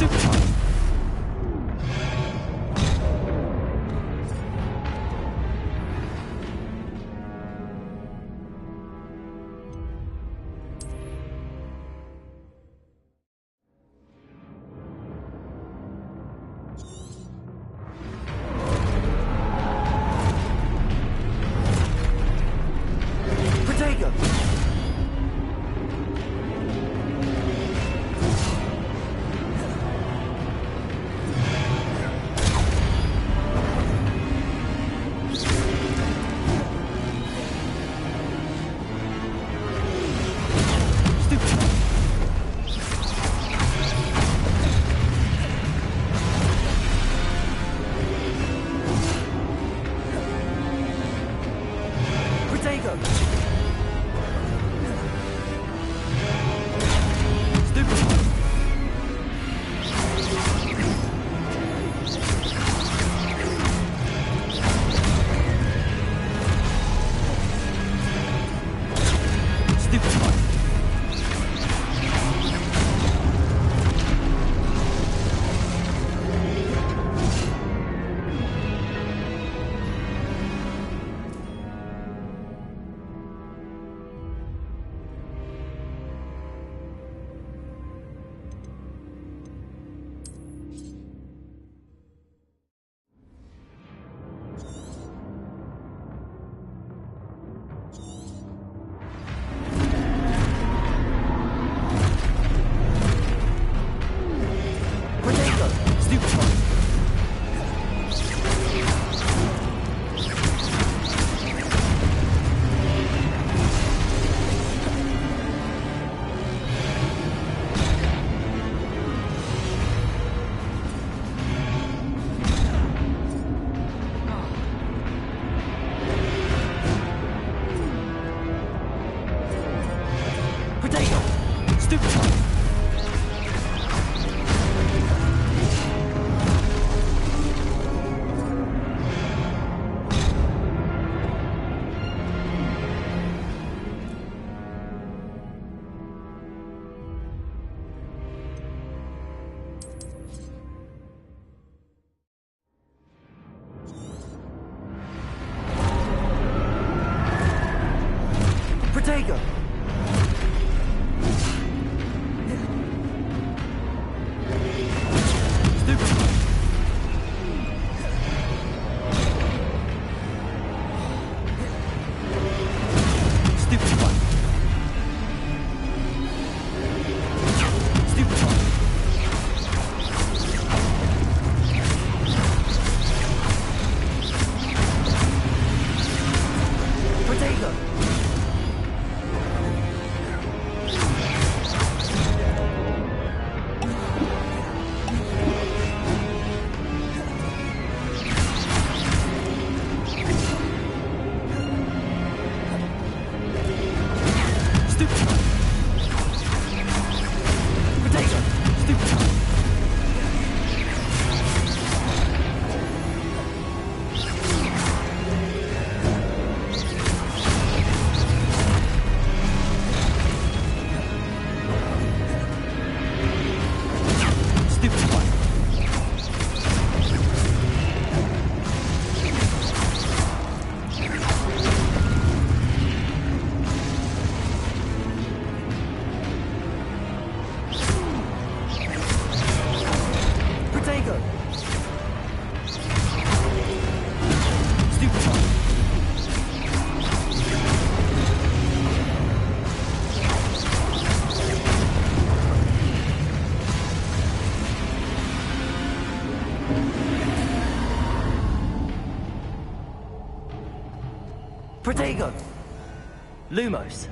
Protego! Lumos.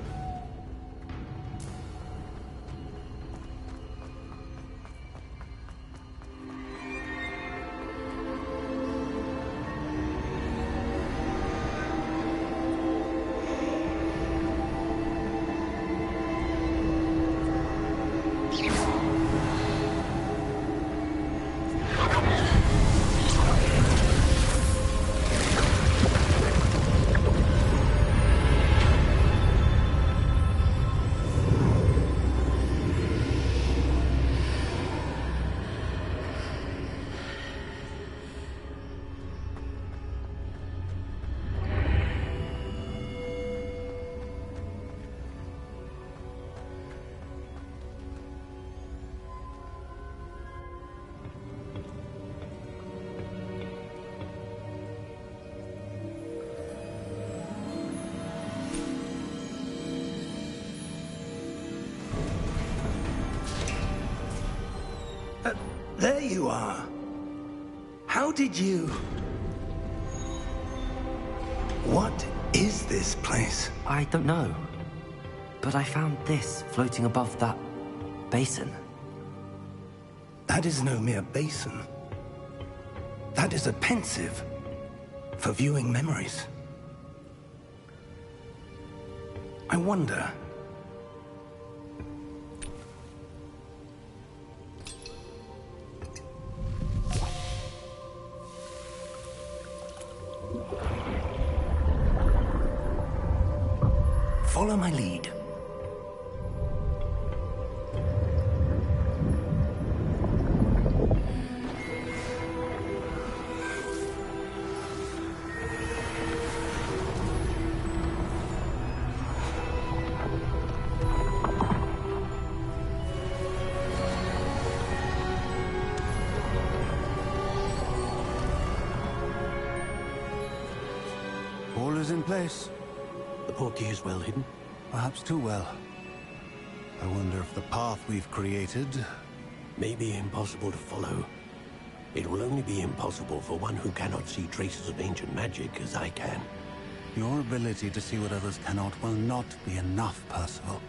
There you are. How did you... What is this place? I don't know. But I found this floating above that basin. That is no mere basin. That is a pensive for viewing memories. I wonder... Follow my lead. All is in place. The portkey is well hidden. Perhaps too well. I wonder if the path we've created... May be impossible to follow. It will only be impossible for one who cannot see traces of ancient magic as I can. Your ability to see what others cannot will not be enough, Percival.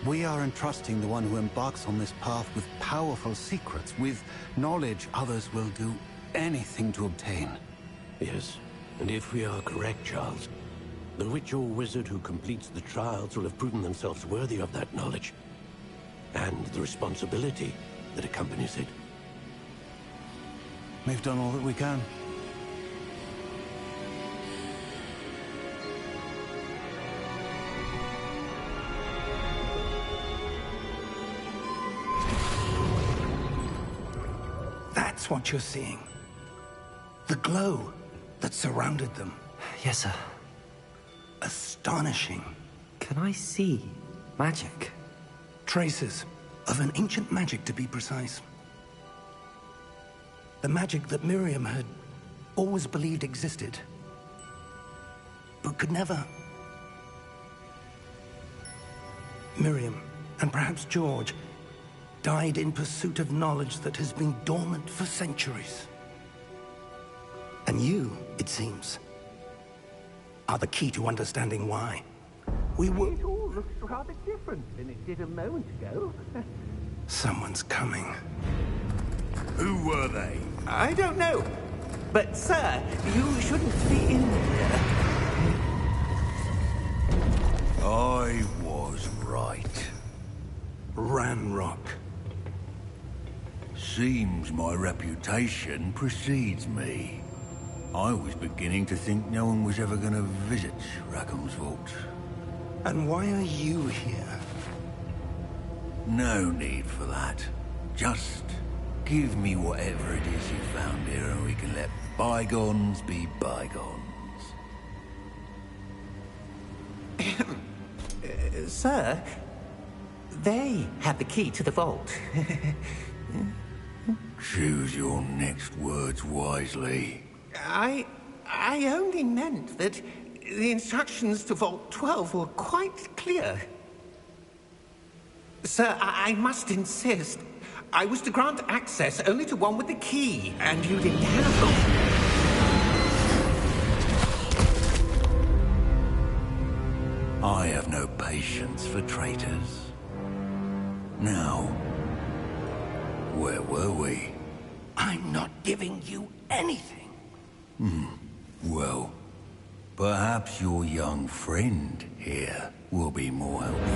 We are entrusting the one who embarks on this path with powerful secrets, with knowledge others will do anything to obtain. Yes, and if we are correct, Charles, the witch or wizard who completes the trials will have proven themselves worthy of that knowledge, and the responsibility that accompanies it. We've done all that we can. That's what you're seeing. The glow that surrounded them. Yes, sir. Astonishing. Can I see magic? Traces of an ancient magic, to be precise. The magic that Miriam had always believed existed, but could never. Miriam, and perhaps George, died in pursuit of knowledge that has been dormant for centuries. And you, it seems, are the key to understanding why. We will... It all looks rather different than it did a moment ago. Someone's coming. Who were they? I don't know. But, sir, you shouldn't be in here. I was right. Ranrock. Seems my reputation precedes me. I was beginning to think no one was ever going to visit Rackham's vault. And why are you here? No need for that. Just give me whatever it is you found here and we can let bygones be bygones. Sir, they had the key to the vault. Choose your next words wisely. I only meant that the instructions to Vault 12 were quite clear. Sir, I must insist. I was to grant access only to one with the key, and you didn't have them. I have no patience for traitors. Now, where were we? I'm not giving you anything. Well, perhaps your young friend here will be more helpful.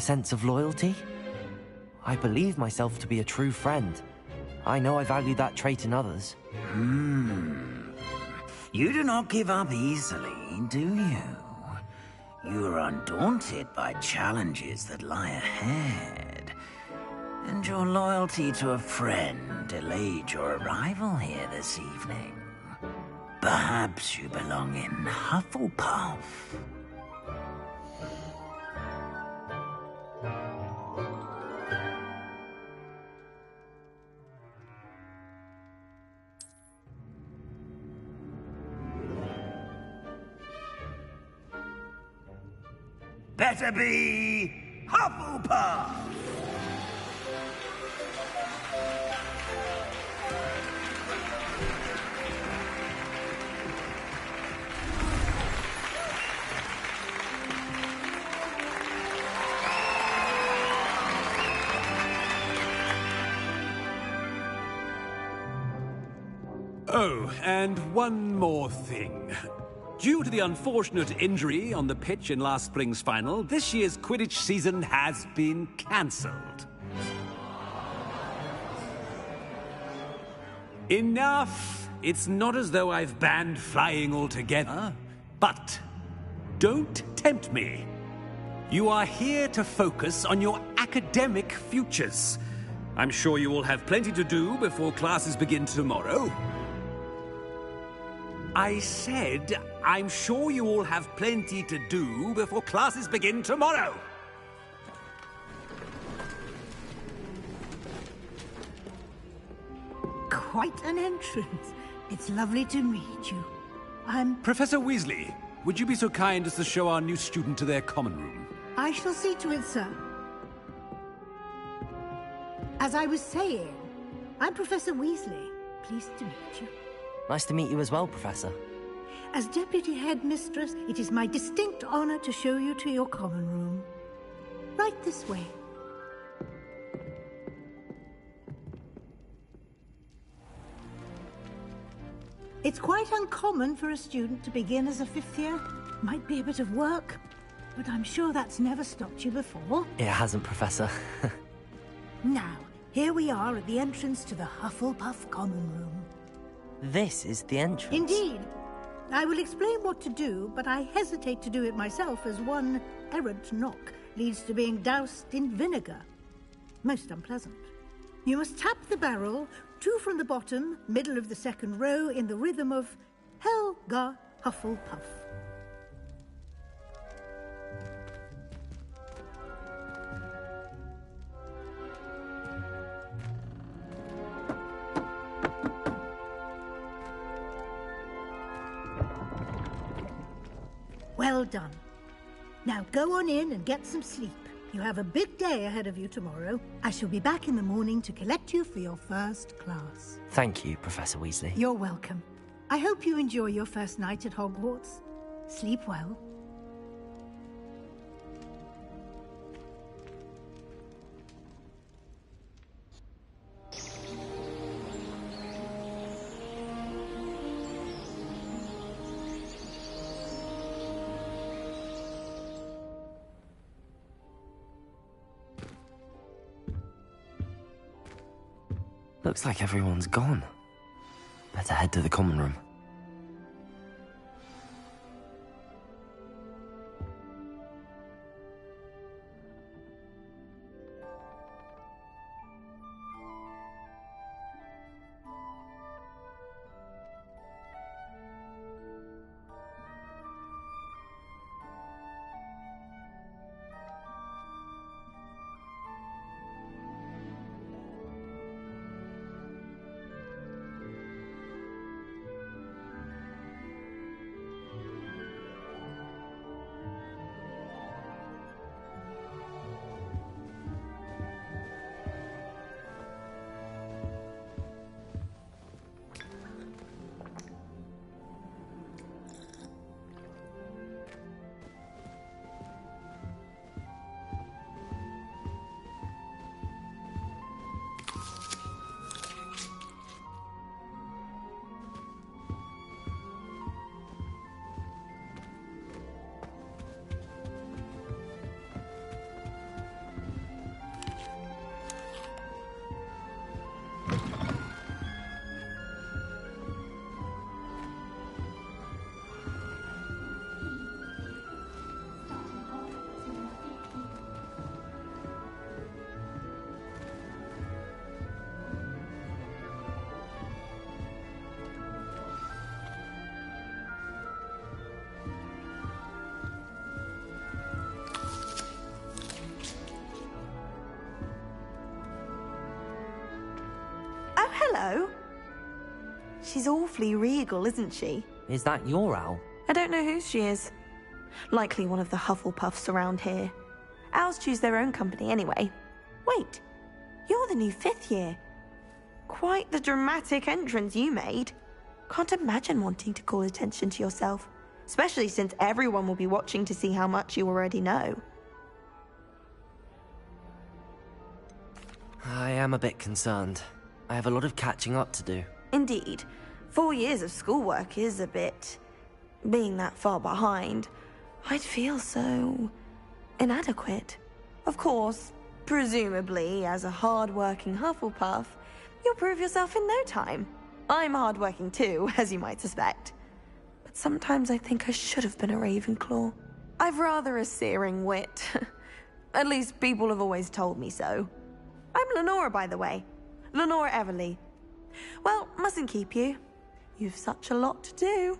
A sense of loyalty? I believe myself to be a true friend. I know I value that trait in others. You do not give up easily, do you? You are undaunted by challenges that lie ahead. And your loyalty to a friend delayed your arrival here this evening. Perhaps you belong in Hufflepuff. Better be Hufflepuff! Oh, and one more thing. Due to the unfortunate injury on the pitch in last spring's final, this year's Quidditch season has been cancelled. Enough! It's not as though I've banned flying altogether. But don't tempt me. You are here to focus on your academic futures. I'm sure you will have plenty to do before classes begin tomorrow. I said, I'm sure you all have plenty to do before classes begin tomorrow. Quite an entrance. It's lovely to meet you. I'm... Professor Weasley, would you be so kind as to show our new student to their common room? I shall see to it, sir. As I was saying, I'm Professor Weasley. Pleased to meet you. Nice to meet you as well, Professor. As Deputy Headmistress, it is my distinct honor to show you to your common room. Right this way. It's quite uncommon for a student to begin as a fifth year. Might be a bit of work, but I'm sure that's never stopped you before. It hasn't, Professor. Now, here we are at the entrance to the Hufflepuff common room. This is the entrance? Indeed. I will explain what to do, but I hesitate to do it myself as one errant knock leads to being doused in vinegar. Most unpleasant. You must tap the barrel, 2 from the bottom, middle of the second row, in the rhythm of Helga Hufflepuff. Well done. Now go on in and get some sleep. You have a big day ahead of you tomorrow. I shall be back in the morning to collect you for your first class. Thank you, Professor Weasley. You're welcome. I hope you enjoy your first night at Hogwarts. Sleep well. Looks like everyone's gone. Better head to the common room. hello. She's awfully regal, isn't she? Is that your owl? I don't know whose she is. Likely one of the Hufflepuffs around here. Owls choose their own company anyway. Wait, you're the new 5th year. Quite the dramatic entrance you made. Can't imagine wanting to call attention to yourself, especially since everyone will be watching to see how much you already know. I am a bit concerned. I have a lot of catching up to do. Indeed. 4 years of schoolwork is a bit... being that far behind, I'd feel so... inadequate. Of course, presumably, as a hard-working Hufflepuff, you'll prove yourself in no time. I'm hard-working too, as you might suspect. But sometimes I think I should have been a Ravenclaw. I've rather a searing wit. At least people have always told me so. I'm Lenora, by the way. Lenora Everly. Well, mustn't keep you. You've such a lot to do.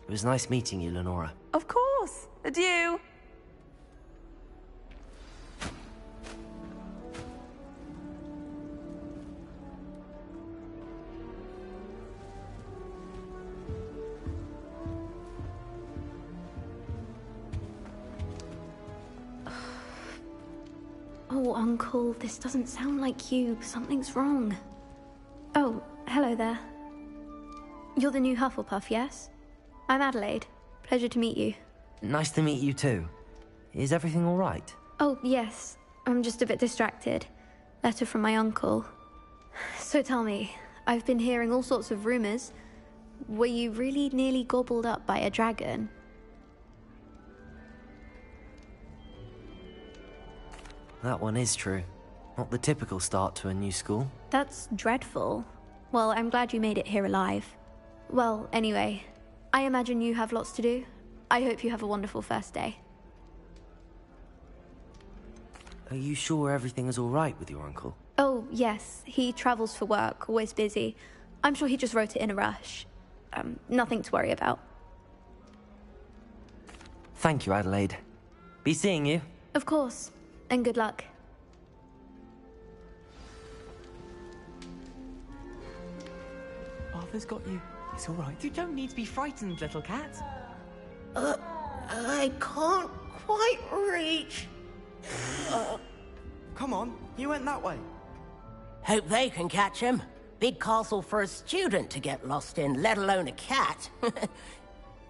It was nice meeting you, Lenora. Of course. Adieu. Oh, Uncle, this doesn't sound like you. Something's wrong. Oh, hello there. You're the new Hufflepuff, yes? I'm Adelaide. Pleasure to meet you. Nice to meet you too. Is everything all right? Oh, yes. I'm just a bit distracted. Letter from my uncle. So tell me, I've been hearing all sorts of rumors. Were you really nearly gobbled up by a dragon? That one is true. Not the typical start to a new school. That's dreadful. Well, I'm glad you made it here alive. Well, anyway, I imagine you have lots to do. I hope you have a wonderful first day. Are you sure everything is all right with your uncle? Oh, yes. He travels for work, always busy. I'm sure he just wrote it in a rush. Nothing to worry about. Thank you, Adelaide. Be seeing you. Of course. And good luck. Arthur's got you. It's all right. You don't need to be frightened, little cat. I can't quite reach. Come on, you went that way. Hope they can catch him. Big castle for a student to get lost in, let alone a cat.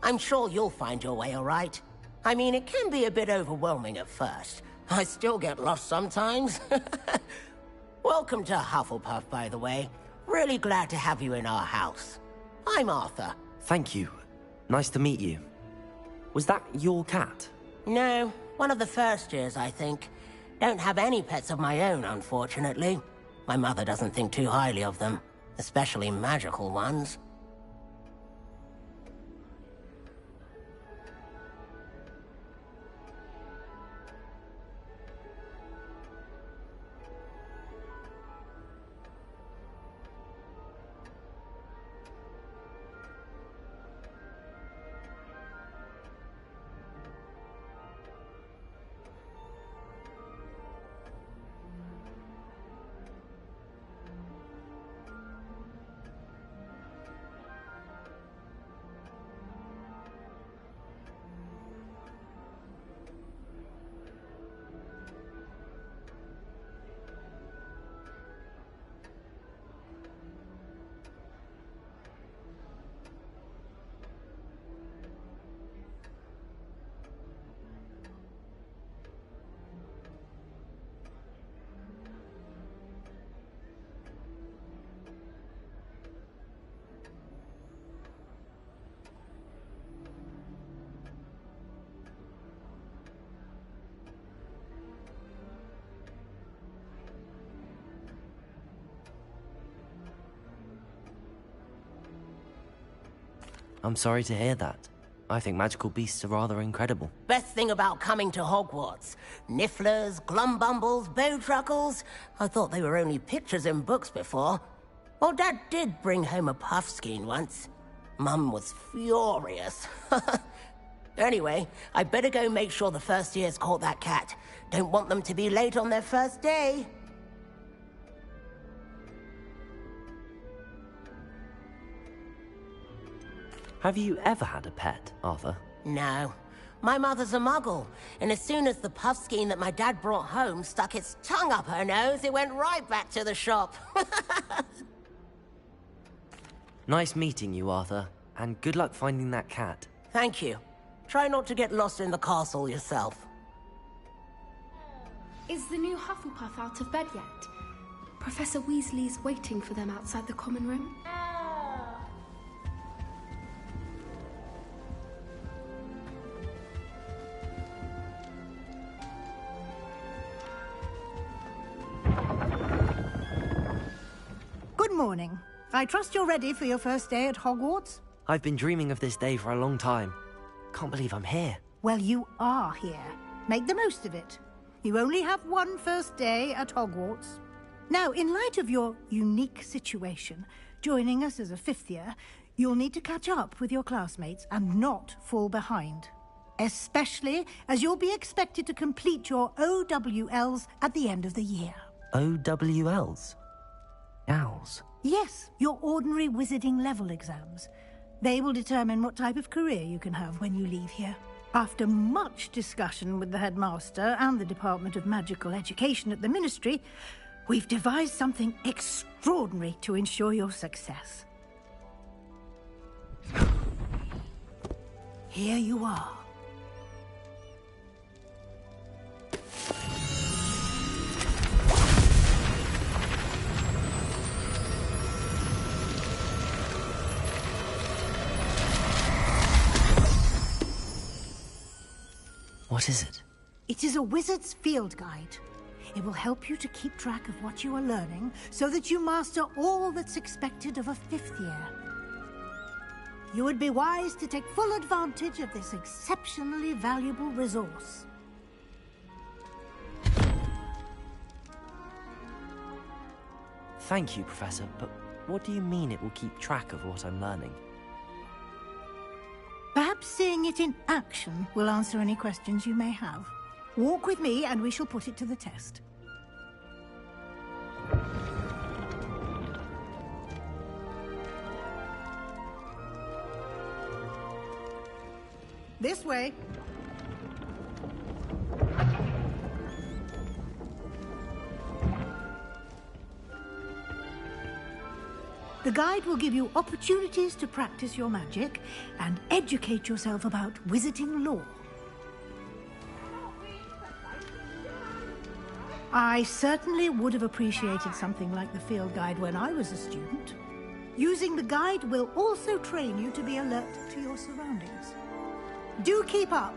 I'm sure you'll find your way all right. I mean, it can be a bit overwhelming at first. I still get lost sometimes. Welcome to Hufflepuff, by the way. Really glad to have you in our house. I'm Arthur. Thank you. Nice to meet you. Was that your cat? No, one of the first years, I think. Don't have any pets of my own, unfortunately. My mother doesn't think too highly of them, especially magical ones. I'm sorry to hear that. I think magical beasts are rather incredible. Best thing about coming to Hogwarts. Nifflers, glumbumbles, bowtruckles. I thought they were only pictures in books before. Well, Dad did bring home a puffskein once. Mum was furious. Anyway, I better go make sure the first year's caught that cat. Don't want them to be late on their first day. Have you ever had a pet, Arthur? No. My mother's a muggle, and as soon as the puffskein that my dad brought home stuck its tongue up her nose, it went right back to the shop. Nice meeting you, Arthur, and good luck finding that cat. Thank you. Try not to get lost in the castle yourself. Is the new Hufflepuff out of bed yet? Professor Weasley's waiting for them outside the common room. Good morning. I trust you're ready for your first day at Hogwarts? I've been dreaming of this day for a long time. Can't believe I'm here. Well, you are here. Make the most of it. You only have one first day at Hogwarts. Now, in light of your unique situation, joining us as a fifth year, you'll need to catch up with your classmates and not fall behind. Especially as you'll be expected to complete your OWLs at the end of the year. OWLs? Owls? Yes, your ordinary wizarding level exams. They will determine what type of career you can have when you leave here. After much discussion with the headmaster and the Department of Magical Education at the Ministry, we've devised something extraordinary to ensure your success. Here you are. What is it? It is a wizard's field guide. It will help you to keep track of what you are learning so that you master all that's expected of a fifth year. You would be wise to take full advantage of this exceptionally valuable resource. Thank you, Professor, but what do you mean it will keep track of what I'm learning? Perhaps seeing it in action will answer any questions you may have. Walk with me and we shall put it to the test. This way. The guide will give you opportunities to practice your magic and educate yourself about wizarding lore. I certainly would have appreciated something like the field guide when I was a student. Using the guide will also train you to be alert to your surroundings. Do keep up.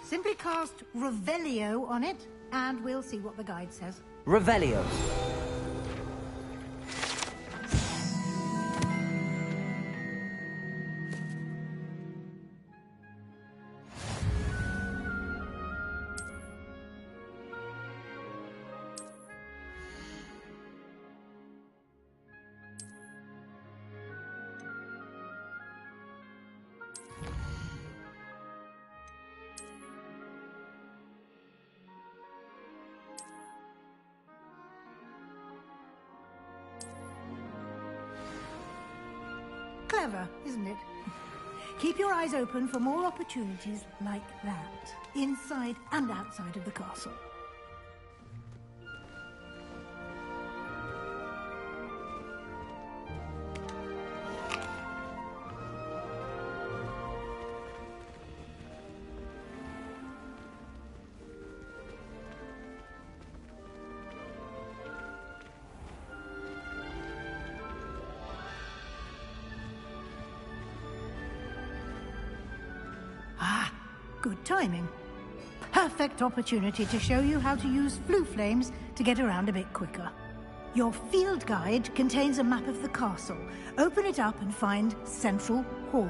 Simply cast Revelio on it, and we'll see what the guide says. Revelio. Clever, isn't it? Keep your eyes open for more opportunities like that, inside and outside of the castle. Good timing. Perfect opportunity to show you how to use flue flames to get around a bit quicker. Your field guide contains a map of the castle. Open it up and find Central Hall.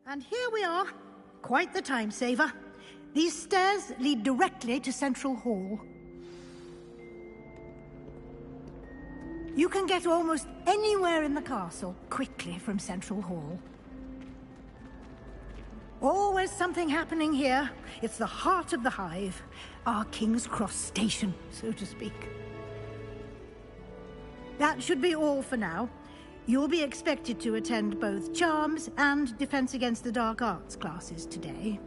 And here we are. Quite the time saver. These stairs lead directly to Central Hall. You can get almost anywhere in the castle quickly from Central Hall. Always something happening here. It's the heart of the Hive. Our King's Cross station, so to speak. That should be all for now. You'll be expected to attend both Charms and Defense Against the Dark Arts classes today.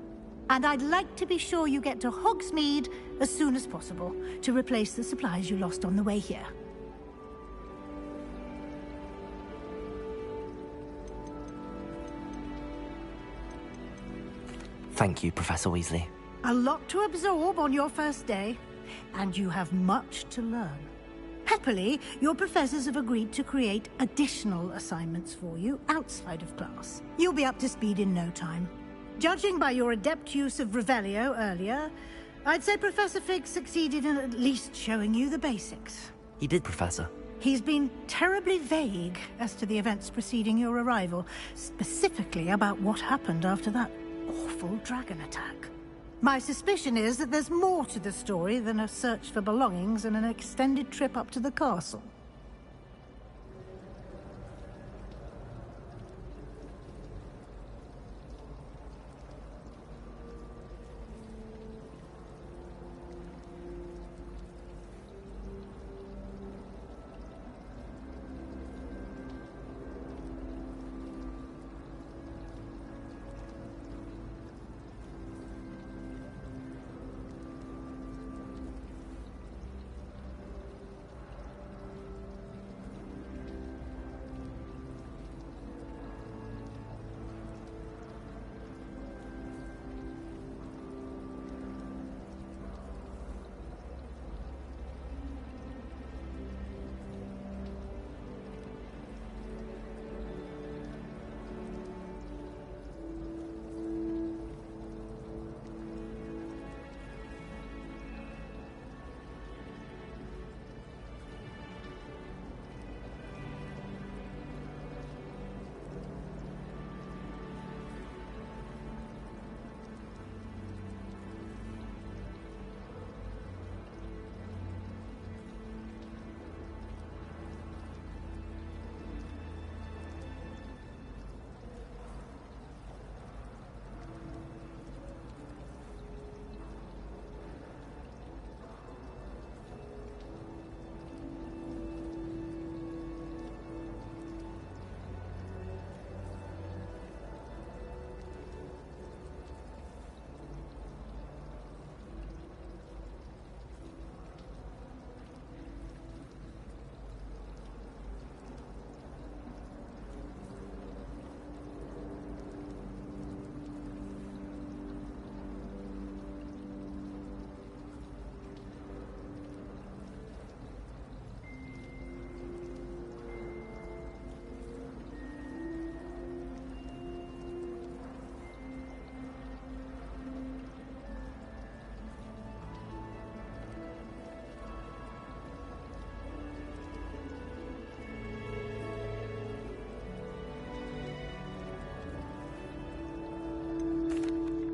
And I'd like to be sure you get to Hogsmeade as soon as possible to replace the supplies you lost on the way here. Thank you, Professor Weasley. A lot to absorb on your first day, and you have much to learn. Happily, your professors have agreed to create additional assignments for you outside of class. You'll be up to speed in no time. Judging by your adept use of Revelio earlier, I'd say Professor Fig succeeded in at least showing you the basics. He did, Professor. He's been terribly vague as to the events preceding your arrival, specifically about what happened after that awful dragon attack. My suspicion is that there's more to the story than a search for belongings and an extended trip up to the castle.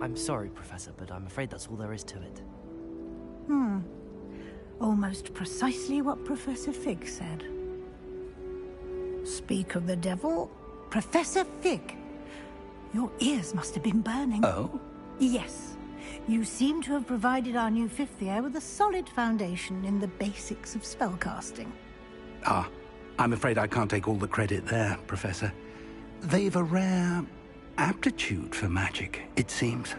I'm sorry, Professor, but I'm afraid that's all there is to it. Almost precisely what Professor Fig said. Speak of the devil, Professor Fig. Your ears must have been burning. Oh? Yes. You seem to have provided our new fifth year with a solid foundation in the basics of spellcasting. Ah, I'm afraid I can't take all the credit there, Professor. They've a rare aptitude for magic, it seems.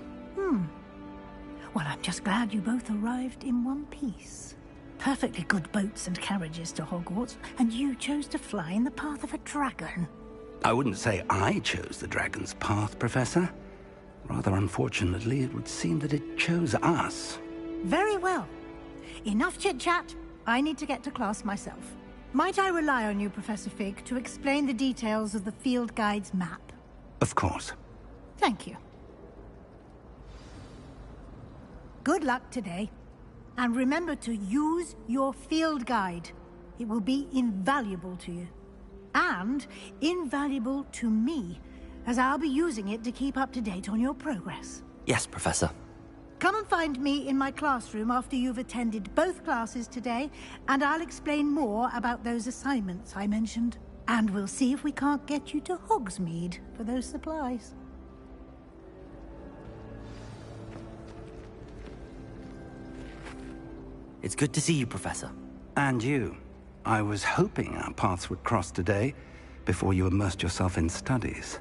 Well, I'm just glad you both arrived in one piece. Perfectly good boats and carriages to Hogwarts, and you chose to fly in the path of a dragon. I wouldn't say I chose the dragon's path, Professor. Rather unfortunately, it would seem that it chose us. Very well. Enough chit-chat. I need to get to class myself. Might I rely on you, Professor Fig, to explain the details of the field guide's map? Of course. Thank you. Good luck today. And remember to use your field guide. It will be invaluable to you. And invaluable to me, as I'll be using it to keep up to date on your progress. Yes, Professor. Come and find me in my classroom after you've attended both classes today, and I'll explain more about those assignments I mentioned. And we'll see if we can't get you to Hogsmeade for those supplies. It's good to see you, Professor. And you. I was hoping our paths would cross today, before you immersed yourself in studies.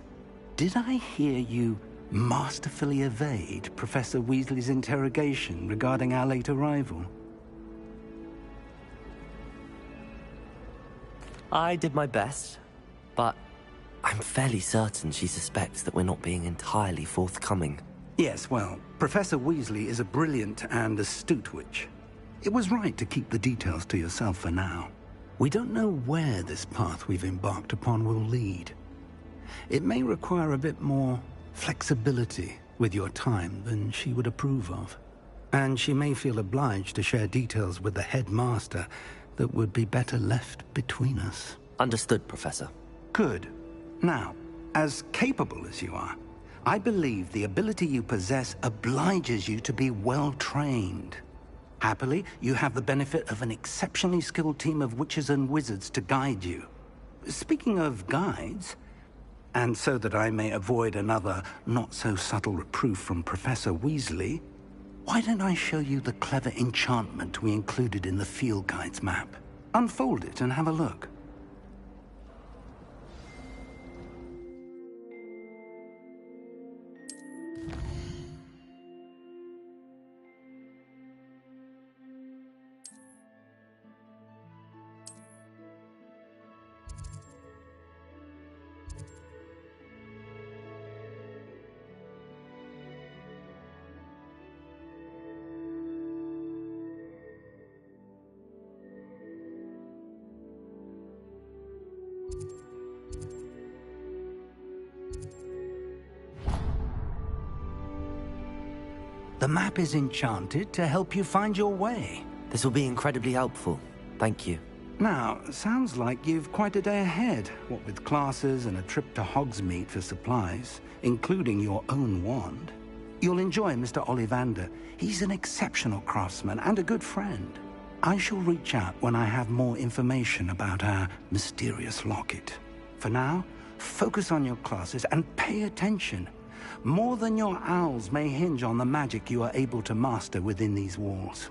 Did I hear you masterfully evade Professor Weasley's interrogation regarding our late arrival? I did my best, but I'm fairly certain she suspects that we're not being entirely forthcoming. Yes, well, Professor Weasley is a brilliant and astute witch. It was right to keep the details to yourself for now. We don't know where this path we've embarked upon will lead. It may require a bit more flexibility with your time than she would approve of. And she may feel obliged to share details with the headmaster that would be better left between us. Understood, Professor. Good. Now, as capable as you are, I believe the ability you possess obliges you to be well-trained. Happily, you have the benefit of an exceptionally skilled team of witches and wizards to guide you. Speaking of guides, and so that I may avoid another not-so-subtle reproof from Professor Weasley, why don't I show you the clever enchantment we included in the field guide's map? Unfold it and have a look. The map is enchanted to help you find your way. This will be incredibly helpful. Thank you. Now, sounds like you've quite a day ahead, what with classes and a trip to Hogsmeade for supplies, including your own wand. You'll enjoy Mr. Ollivander. He's an exceptional craftsman and a good friend. I shall reach out when I have more information about our mysterious locket. For now, focus on your classes and pay attention. More than your owls may hinge on the magic you are able to master within these walls.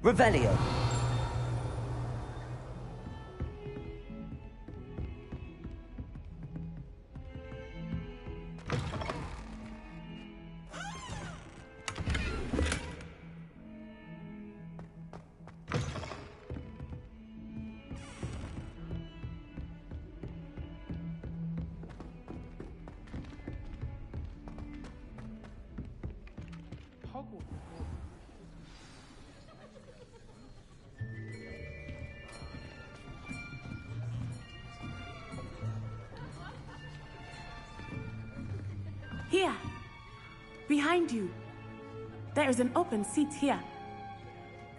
Revelio. Hogwarts. Here, behind you. There is an open seat here.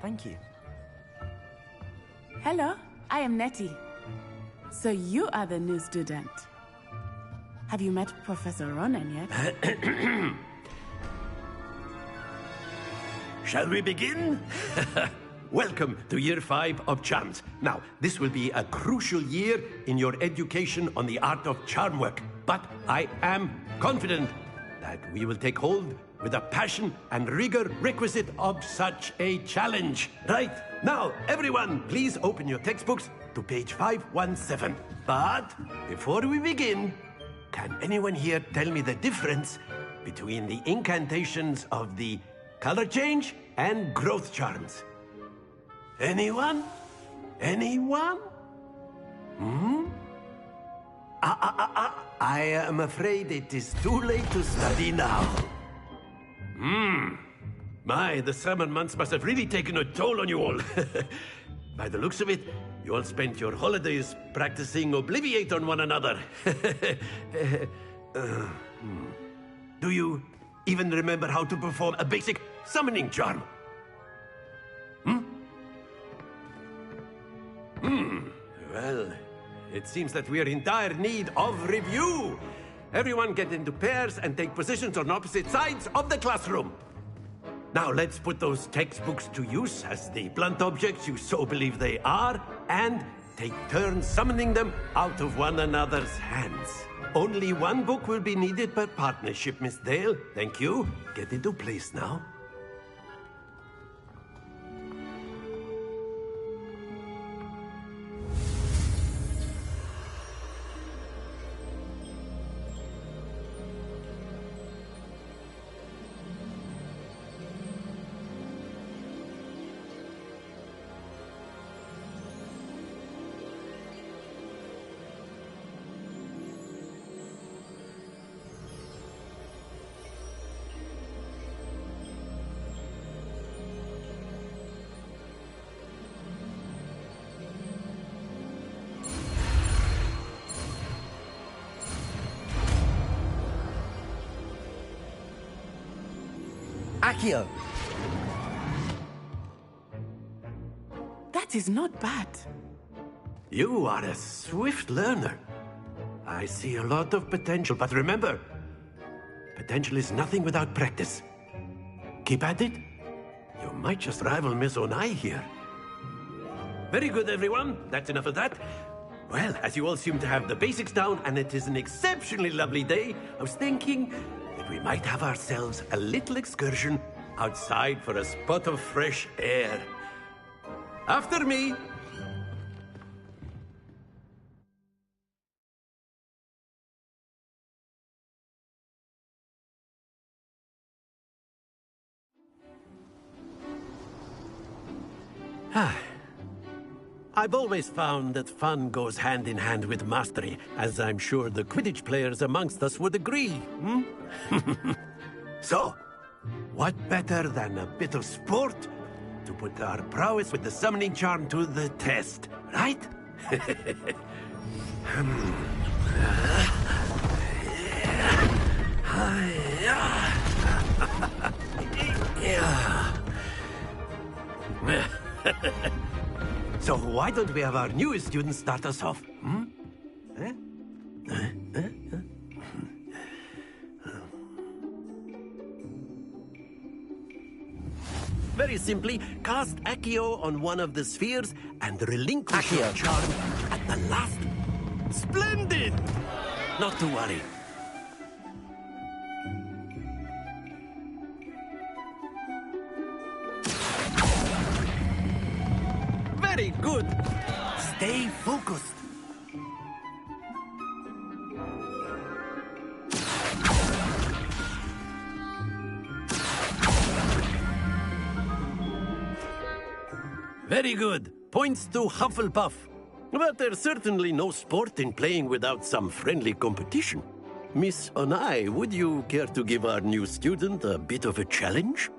Thank you. Hello, I am Nettie. So you are the new student. Have you met Professor Ronan yet? Shall we begin? Welcome to Year 5 of Charms. Now, this will be a crucial year in your education on the art of charm work. But I am confident that we will take hold with the passion and rigor requisite of such a challenge. Right, now, everyone, please open your textbooks to page 517. But before we begin, can anyone here tell me the difference between the incantations of the color change and growth charms? Anyone? Anyone? I am afraid it is too late to study now. My, the summer months must have really taken a toll on you all. By the looks of it, you all spent your holidays practicing Obliviate on one another. Do you even remember how to perform a basic summoning charm? Well, it seems that we are in dire need of review. Everyone get into pairs and take positions on opposite sides of the classroom. Now let's put those textbooks to use as the blunt objects you so believe they are, and take turns summoning them out of one another's hands. Only one book will be needed per partnership, Miss Dale. Thank you. Get into place now. Accio! That is not bad. You are a swift learner. I see a lot of potential, but remember, potential is nothing without practice. Keep at it. You might just rival Miss Onai here. Very good, everyone. That's enough of that. Well, as you all seem to have the basics down, and it is an exceptionally lovely day, I was thinking that we might have ourselves a little excursion outside for a spot of fresh air. After me. I've always found that fun goes hand in hand with mastery, as I'm sure the Quidditch players amongst us would agree, So, what better than a bit of sport to put our prowess with the summoning charm to the test, right? So why don't we have our newest student start us off? Very simply, cast Accio on one of the spheres and relinquish your charm at the last. Splendid! Not to worry. Very good. Stay focused. Very good. Points to Hufflepuff. But there's certainly no sport in playing without some friendly competition. Miss Onai, would you care to give our new student a bit of a challenge?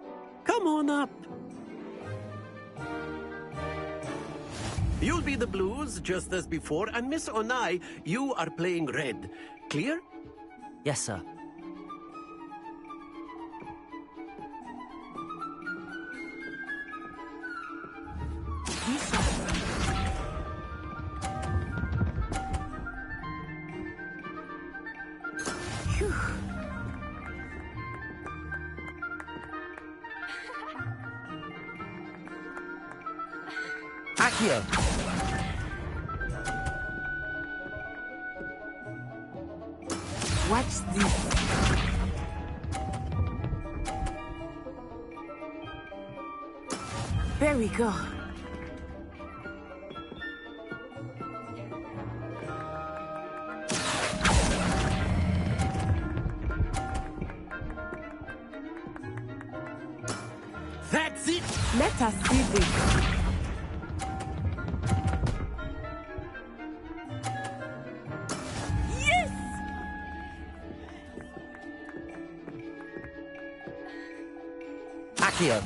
Come on up. You'll be the blues, just as before, and Miss Onai, you are playing red. Clear? Yes, sir. Phew. Accio! Watch this. There we go. That's it! Let us see this. Yes! Accio!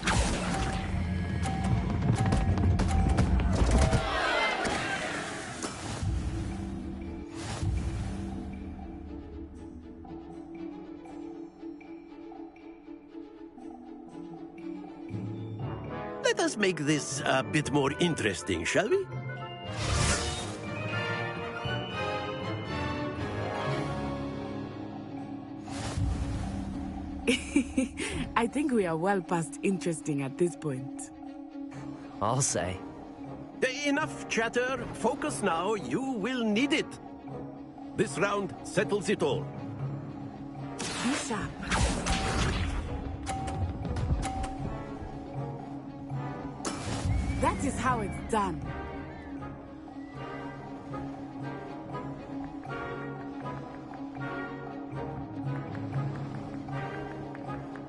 Let us make this a bit more interesting, shall we? I think we are well past interesting at this point. I'll say. Enough chatter. Focus now. You will need it. This round settles it all. Be sharp. That is how it's done.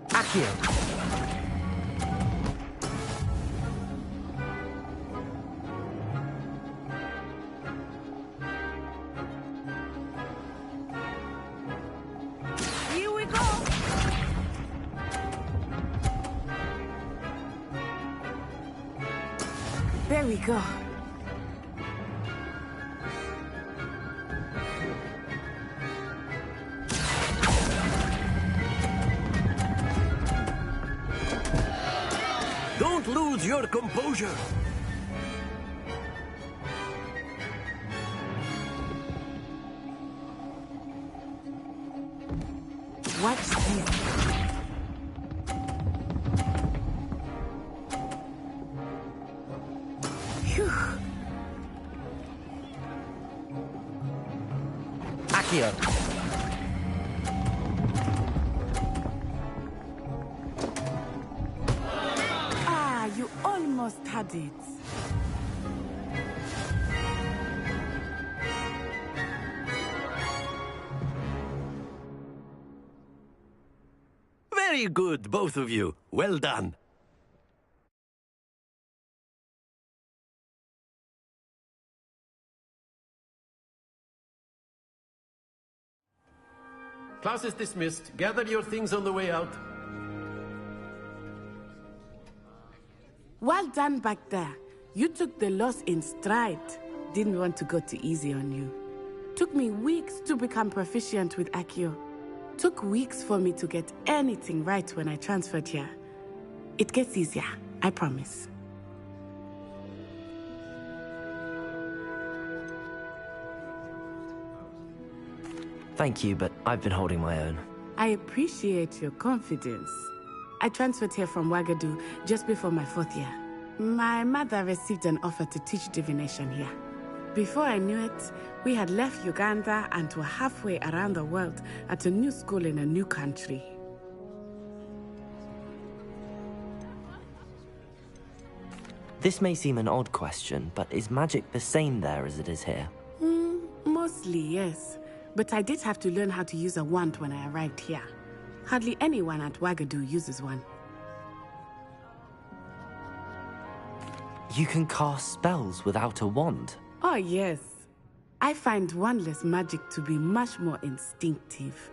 Accio! Here we go! There we go. Don't lose your composure. Watch this. Phew. Accio! Ah, you almost had it. Very good, both of you. Well done. Class is dismissed. Gather your things on the way out. Well done back there. You took the loss in stride. Didn't want to go too easy on you. Took me weeks to become proficient with Accio. Took weeks for me to get anything right when I transferred here. It gets easier, I promise. Thank you, but I've been holding my own. I appreciate your confidence. I transferred here from Wagadu just before my 4th year. My mother received an offer to teach divination here. Before I knew it, we had left Uganda and were halfway around the world at a new school in a new country. This may seem an odd question, but is magic the same there as it is here? Mostly, yes. But I did have to learn how to use a wand when I arrived here. Hardly anyone at Wagadu uses one. You can cast spells without a wand? Oh, yes. I find wandless magic to be much more instinctive.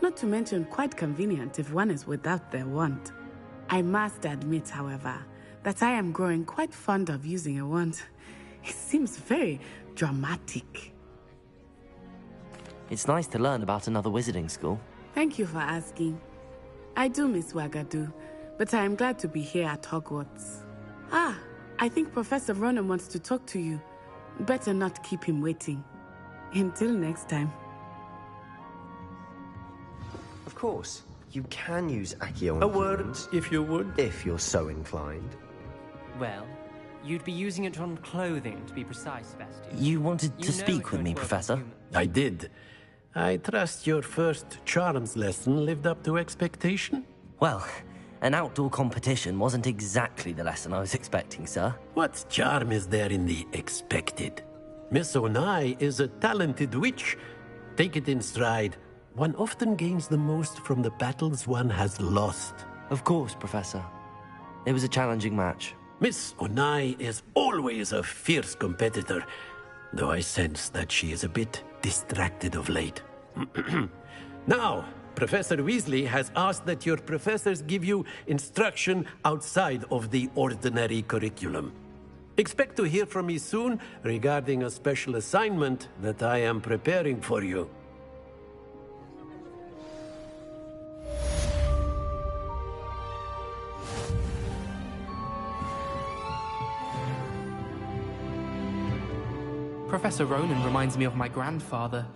Not to mention quite convenient if one is without their wand. I must admit, however, that I am growing quite fond of using a wand. It seems very dramatic. It's nice to learn about another wizarding school. Thank you for asking. I do miss Wagadu, but I am glad to be here at Hogwarts. Ah, I think Professor Ronan wants to talk to you. Better not keep him waiting. Until next time. course. You can use Accio on A word, humans, if you would. if you're so inclined. Well, you'd be using it on clothing, to be precise, Sebastian. You wanted You to know speak it with me, won't work on Professor? humans. I did. I trust your first charms lesson lived up to expectation? Well, an outdoor competition wasn't exactly the lesson I was expecting, sir. What charm is there in the expected? Miss Onai is a talented witch. Take it in stride. One often gains the most from the battles one has lost. Of course, Professor. It was a challenging match. Miss Onai is always a fierce competitor, though I sense that she is a bit distracted of late. Now, Professor Weasley has asked that your professors give you instruction outside of the ordinary curriculum. Expect to hear from me soon regarding a special assignment that I am preparing for you. Professor Ronan reminds me of my grandfather.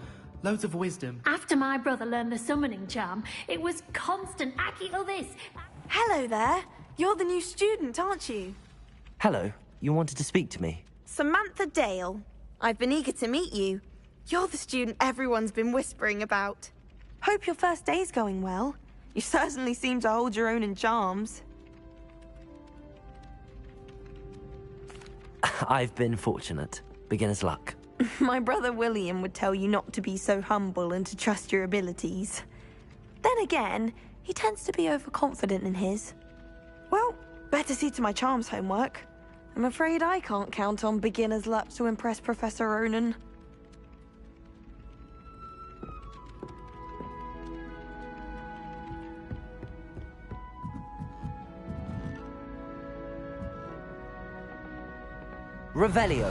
Loads of wisdom. After my brother learned the summoning charm, it was constant Accio this. Hello there. You're the new student, aren't you? Hello, you wanted to speak to me? Samantha Dale. I've been eager to meet you. You're the student everyone's been whispering about. Hope your first day's going well. You certainly seem to hold your own in charms. I've been fortunate. Beginner's luck. My brother William would tell you not to be so humble and to trust your abilities. Then again, he tends to be overconfident in his. Well, better see to my charms homework. I'm afraid I can't count on beginner's luck to impress Professor Ronan. Revelio.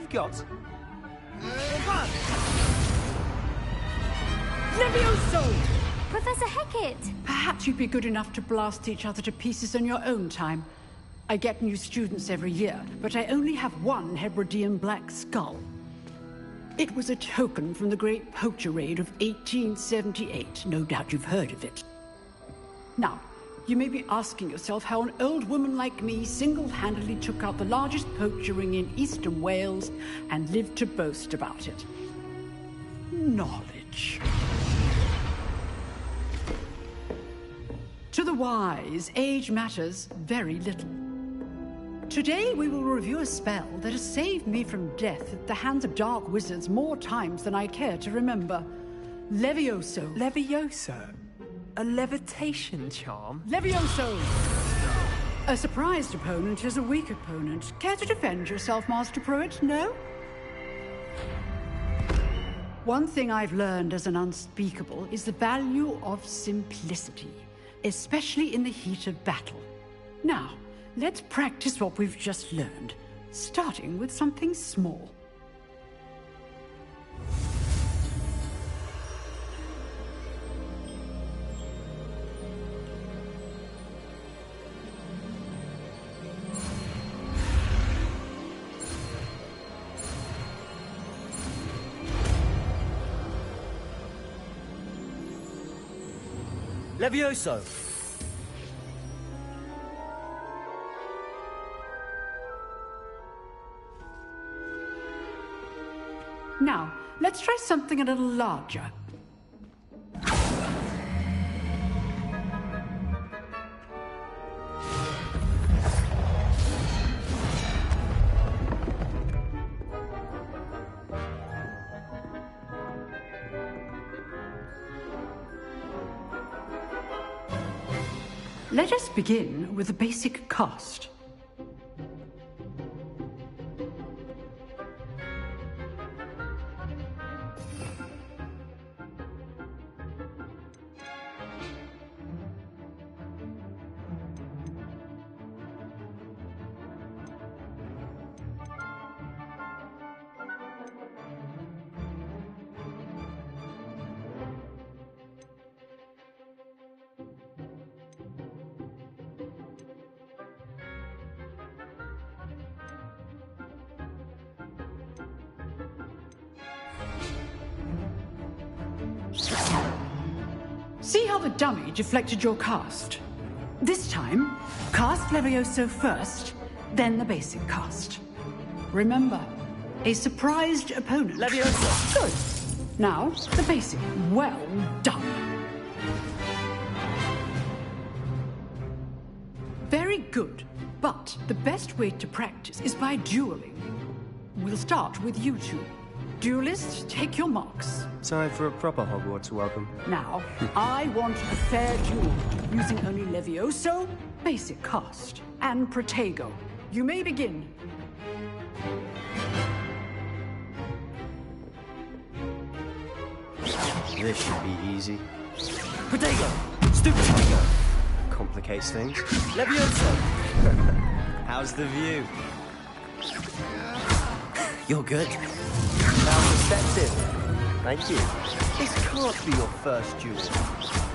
you've got? Levioso! Professor Hecat! Perhaps you'd be good enough to blast each other to pieces on your own time. I get new students every year, but I only have one Hebridean black skull. It was a token from the Great Poacher Raid of 1878. No doubt you've heard of it. Now, you may be asking yourself how an old woman like me single-handedly took out the largest poacher ring in eastern Wales and lived to boast about it. Knowledge. To the wise, age matters very little. Today we will review a spell that has saved me from death at the hands of dark wizards more times than I care to remember. Levioso. Levioso? A levitation charm? Levioso! A surprised opponent is a weak opponent. Care to defend yourself, Master Pruitt? No? One thing I've learned as an unspeakable is the value of simplicity, especially in the heat of battle. Now, let's practice what we've just learned, starting with something small. Levioso! Now, let's try something a little larger. Let us begin with the basic cast. See how the dummy deflected your cast? This time, cast Levioso first, then the basic cast. Remember, a surprised opponent. Levioso! Good. Now, the basic. Well done. Very good. But the best way to practice is by dueling. We'll start with you two. Duelists, take your marks. Time for a proper Hogwarts welcome. Now, I want a fair duel, using only Levioso, basic cast, and Protego. You may begin. This should be easy. Protego! Stupid Protego! Complicates things. Levioso! How's the view? You're good. How perceptive. Thank you. This can't be your first duel.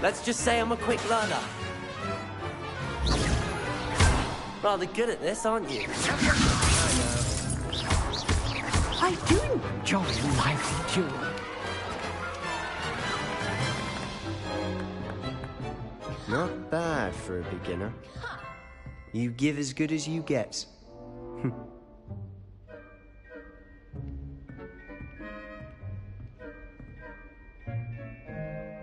Let's just say I'm a quick learner. Rather good at this, aren't you? I do enjoy lively duel. Not bad for a beginner. You give as good as you get.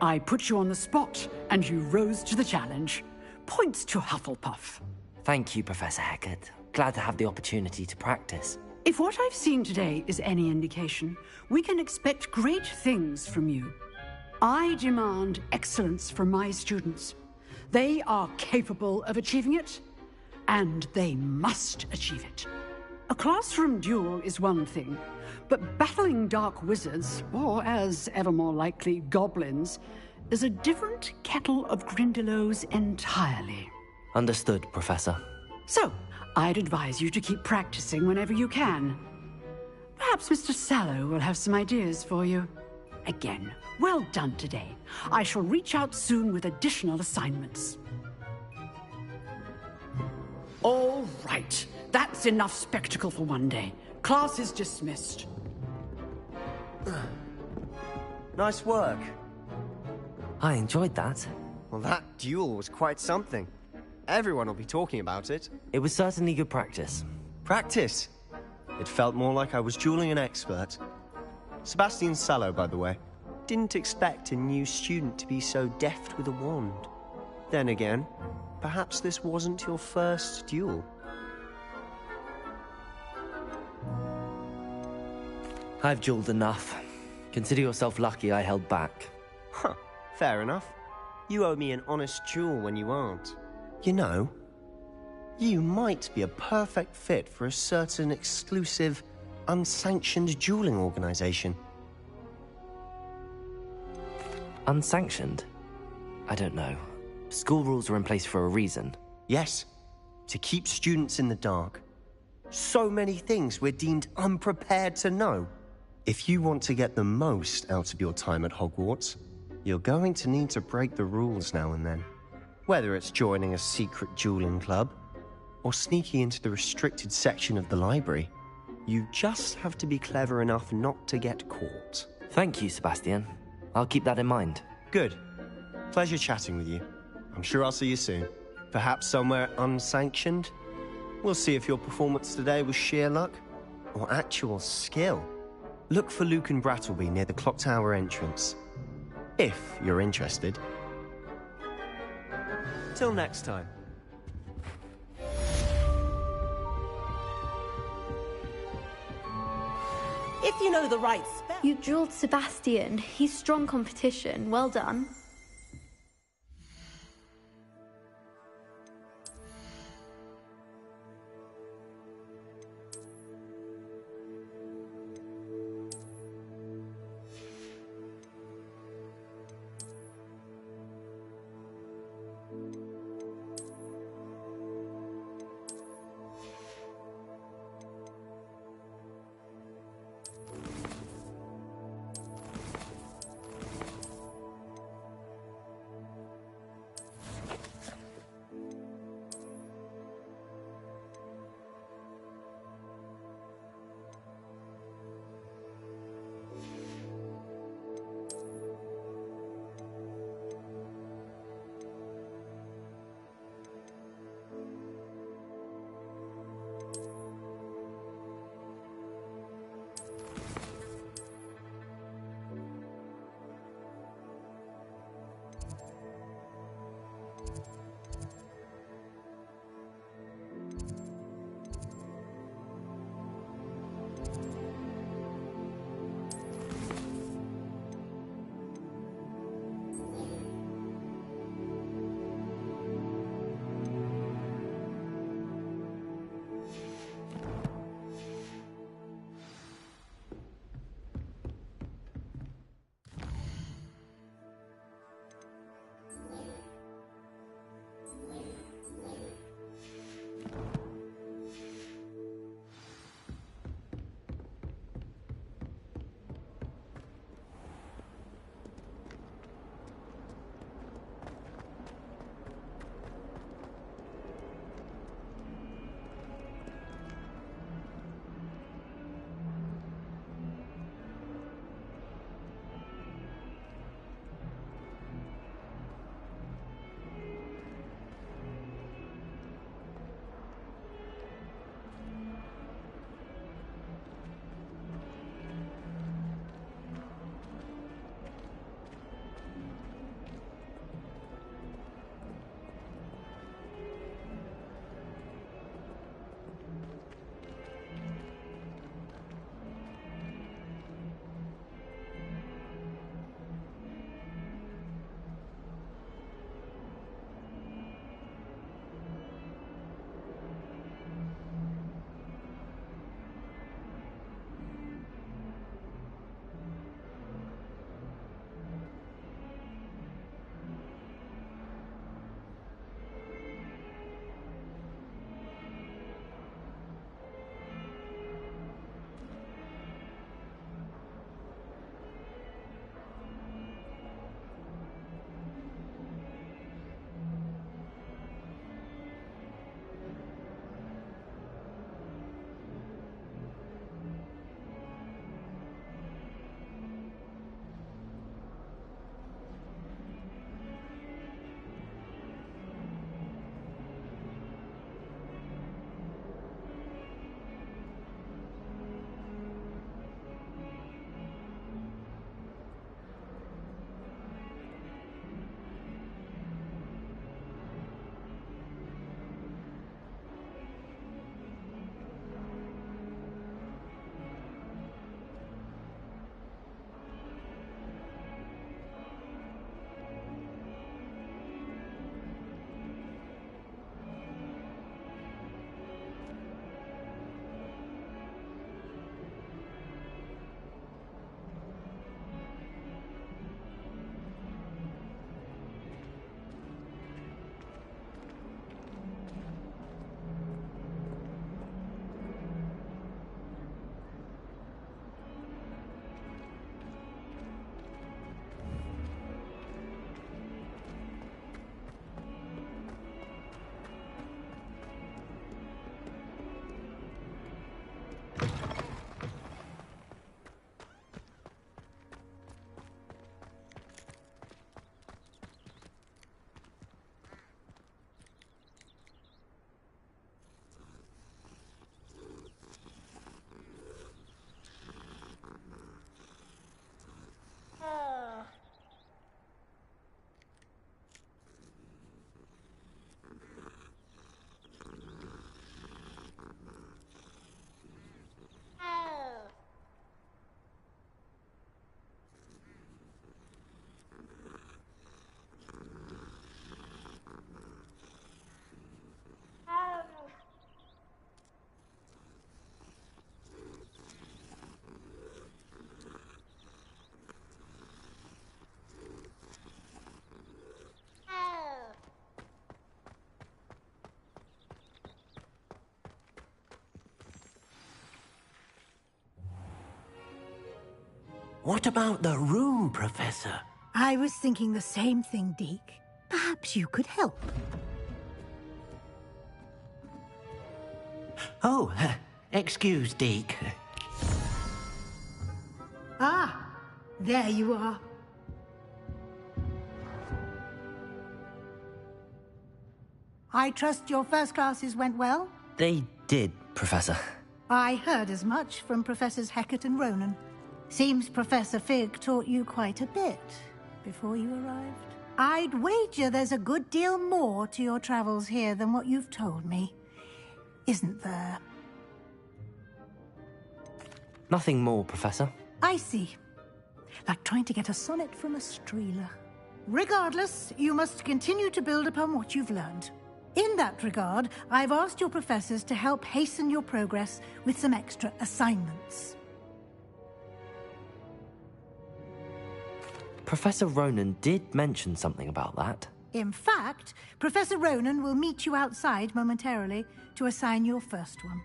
I put you on the spot, and you rose to the challenge. Points to Hufflepuff. Thank you, Professor Hecat. Glad to have the opportunity to practice. If what I've seen today is any indication, we can expect great things from you. I demand excellence from my students. They are capable of achieving it, and they must achieve it. A classroom duel is one thing, but battling dark wizards, or as ever more likely, goblins, is a different kettle of Grindylows entirely. Understood, Professor. So, I'd advise you to keep practicing whenever you can. Perhaps Mr. Sallow will have some ideas for you. Again, well done today. I shall reach out soon with additional assignments. All right. That's enough spectacle for one day. Class is dismissed. Nice work. I enjoyed that. Well, that duel was quite something. Everyone will be talking about it. It was certainly good practice. Practice? It felt more like I was dueling an expert. Sebastian Sallow, by the way. Didn't expect a new student to be so deft with a wand. Then again, perhaps this wasn't your first duel. I've dueled enough. Consider yourself lucky I held back. Huh, fair enough. You owe me an honest duel when you aren't. You know, you might be a perfect fit for a certain exclusive, unsanctioned dueling organization. Unsanctioned? I don't know. School rules are in place for a reason. Yes, to keep students in the dark. So many things we're deemed unprepared to know. If you want to get the most out of your time at Hogwarts, you're going to need to break the rules now and then. Whether it's joining a secret dueling club, or sneaking into the restricted section of the library, you just have to be clever enough not to get caught. Thank you, Sebastian. I'll keep that in mind. Good. Pleasure chatting with you. I'm sure I'll see you soon. Perhaps somewhere unsanctioned? We'll see if your performance today was sheer luck, or actual skill. Look for Luke and Brattleby near the clock tower entrance. If you're interested. Till next time. If you know the right spell... You dueled Sebastian. He's strong competition. Well done. What about the room, Professor? I was thinking the same thing, Deke. Perhaps you could help. Oh, excuse, Deke. Ah, there you are. I trust your first classes went well? They did, Professor. I heard as much from Professors Hecat and Ronan. Seems Professor Fig taught you quite a bit before you arrived. I'd wager there's a good deal more to your travels here than what you've told me. Isn't there? Nothing more, Professor. I see. Like trying to get a sonnet from a streeler. Regardless, you must continue to build upon what you've learned. In that regard, I've asked your professors to help hasten your progress with some extra assignments. Professor Ronan did mention something about that. In fact, Professor Ronan will meet you outside momentarily to assign your first one.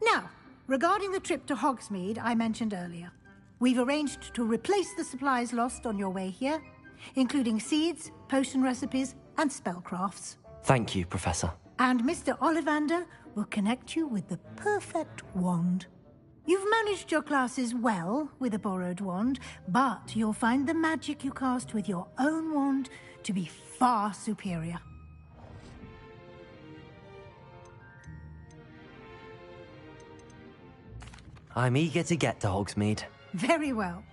Now, regarding the trip to Hogsmeade I mentioned earlier, we've arranged to replace the supplies lost on your way here, including seeds, potion recipes, and spellcrafts. Thank you, Professor. And Mr. Ollivander will connect you with the perfect wand. You've managed your classes well with a borrowed wand, but you'll find the magic you cast with your own wand to be far superior. I'm eager to get to Hogsmeade. Very well.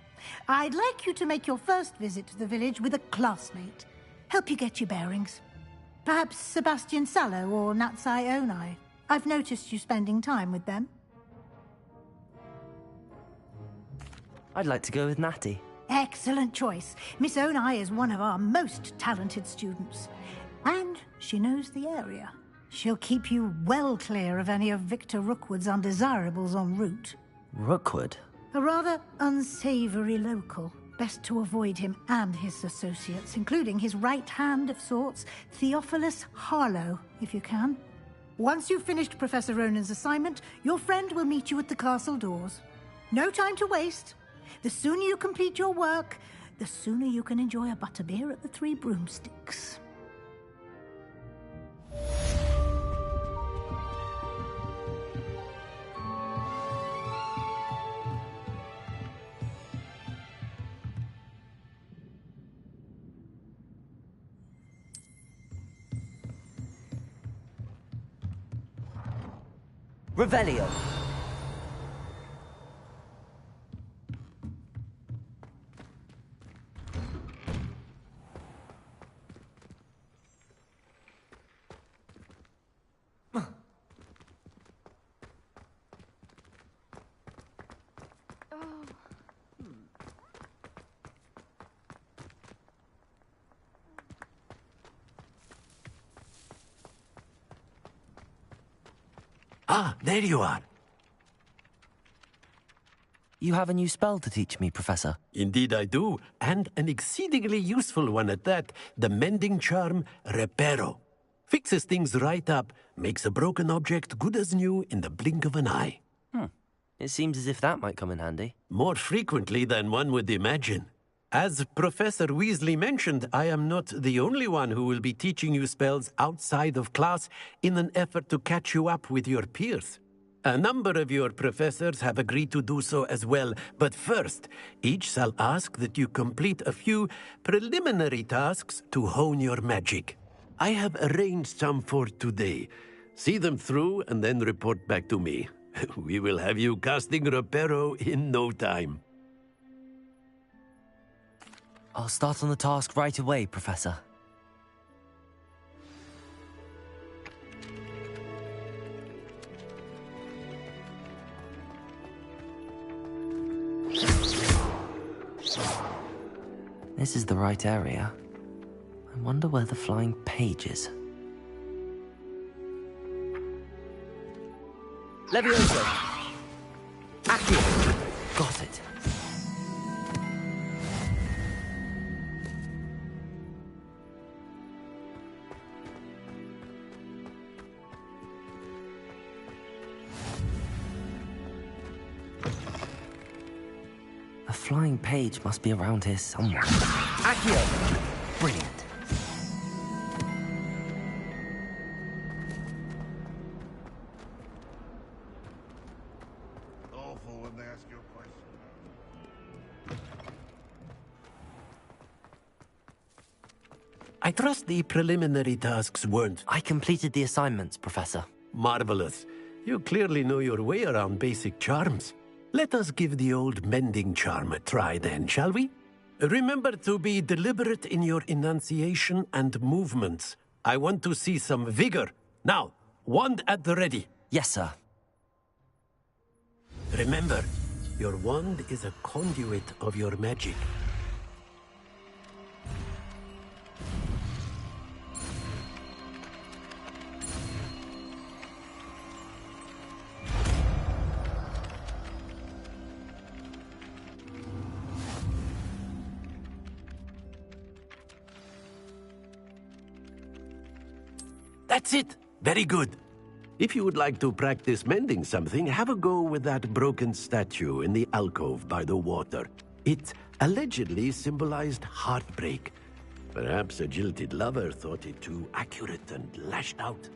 I'd like you to make your first visit to the village with a classmate. Help you get your bearings. Perhaps Sebastian Sallow or Natsai Onai. I've noticed you spending time with them. I'd like to go with Natty. Excellent choice. Miss Onai is one of our most talented students. And she knows the area. She'll keep you well clear of any of Victor Rookwood's undesirables en route. Rookwood? A rather unsavory local. Best to avoid him and his associates, including his right hand of sorts, Theophilus Harlow, if you can. Once you've finished Professor Ronan's assignment, your friend will meet you at the castle doors. No time to waste. The sooner you complete your work, the sooner you can enjoy a butterbeer at the Three Broomsticks. Revelio. Ah, there you are. You have a new spell to teach me, Professor. Indeed I do, and an exceedingly useful one at that. The mending charm, Reparo. Fixes things right up, makes a broken object good as new in the blink of an eye. It seems as if that might come in handy. More frequently than one would imagine. As Professor Weasley mentioned, I am not the only one who will be teaching you spells outside of class in an effort to catch you up with your peers. A number of your professors have agreed to do so as well, but first, each shall ask that you complete a few preliminary tasks to hone your magic. I have arranged some for today. See them through and then report back to me. We will have you casting Reparo in no time. I'll start on the task right away, Professor. This is the right area. I wonder where the flying page is. Levioso! Accio! Got it. flying page must be around here somewhere. Accio! Brilliant. Awful when they ask you a question. I trust the preliminary tasks weren't... I completed the assignments, Professor. Marvelous. You clearly know your way around basic charms. Let us give the old mending charm a try then, shall we? Remember to be deliberate in your enunciation and movements. I want to see some vigor. Now, wand at the ready. Yes, sir. Remember, your wand is a conduit of your magic. That's it! Very good. If you would like to practice mending something, have a go with that broken statue in the alcove by the water. It allegedly symbolized heartbreak. Perhaps a jilted lover thought it too accurate and lashed out.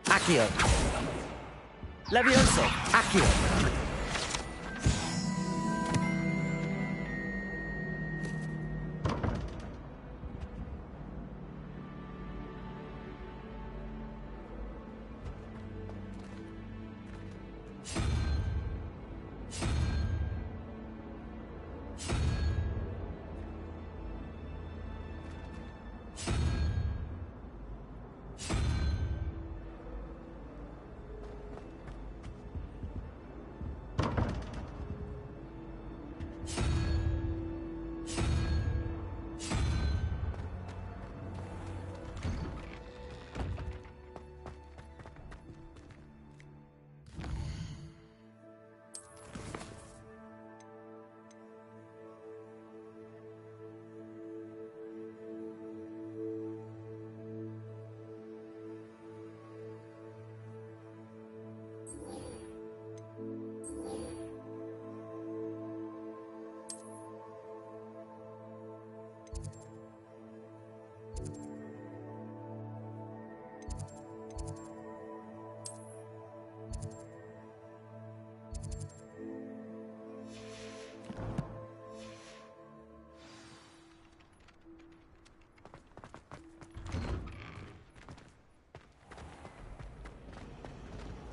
Accio. Levioso. Accio.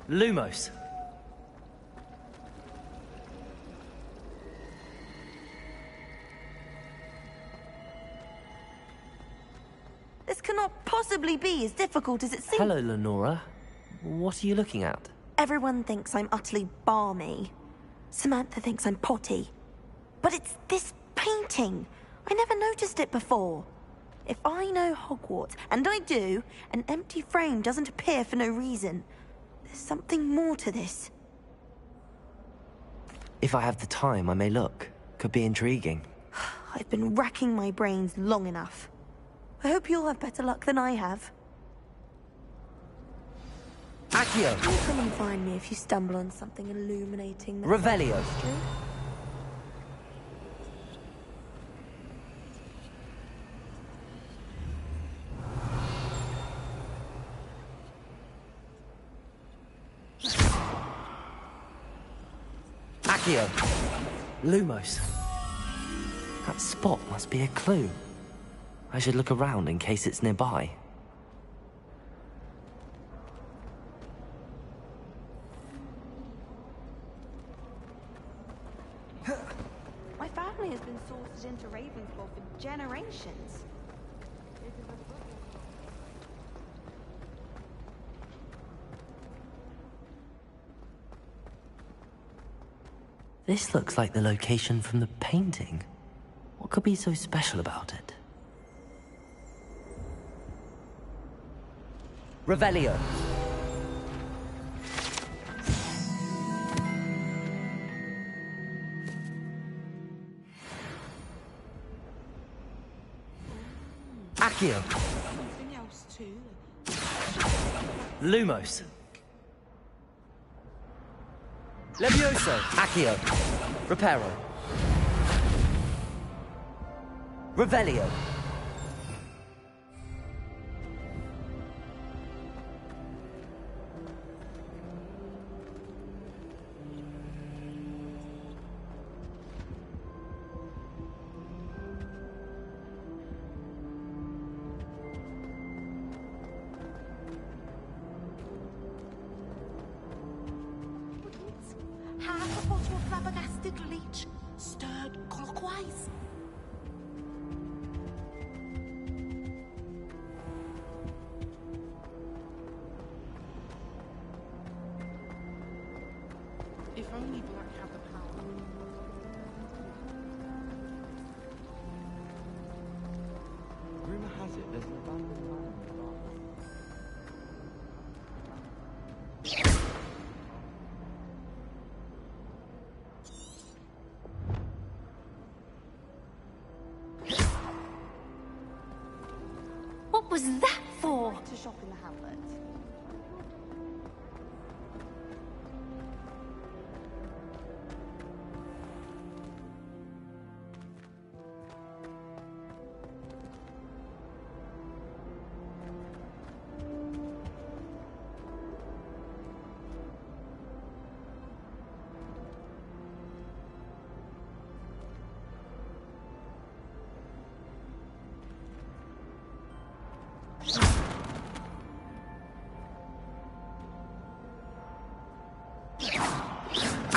Lumos. This cannot possibly be as difficult as it seems. Hello, Lenora. What are you looking at? Everyone thinks I'm utterly balmy. Samantha thinks I'm potty. But it's this painting. I never noticed it before. If I know Hogwarts, and I do, an empty frame doesn't appear for no reason. There's something more to this. If I have the time, I may look. Could be intriguing. I've been racking my brains long enough. I hope you'll have better luck than I have. Accio! You'll come and find me if you stumble on something illuminating the Revelio. Accio. Lumos. That spot must be a clue. I should look around in case it's nearby. My family has been sorted into Ravenclaw for generations. This looks like the location from the painting. What could be so special about it? Revelio. Accio. Something else too. Lumos. Levioso. Accio. Reparo. Revelio. Half a bottle of flabbergasted leech, stirred clockwise. If only Black had the power. Rumor has it there's an abandoned mine in the garden. What was that for? To shop in the hamlet.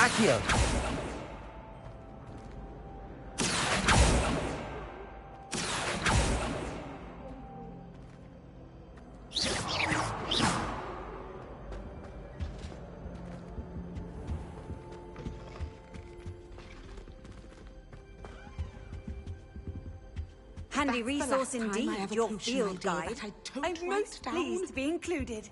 Accio. Handy That's the resource last time I indeed, ever your poached an field idea guide. that I don't I'm write most down. pleased to be included.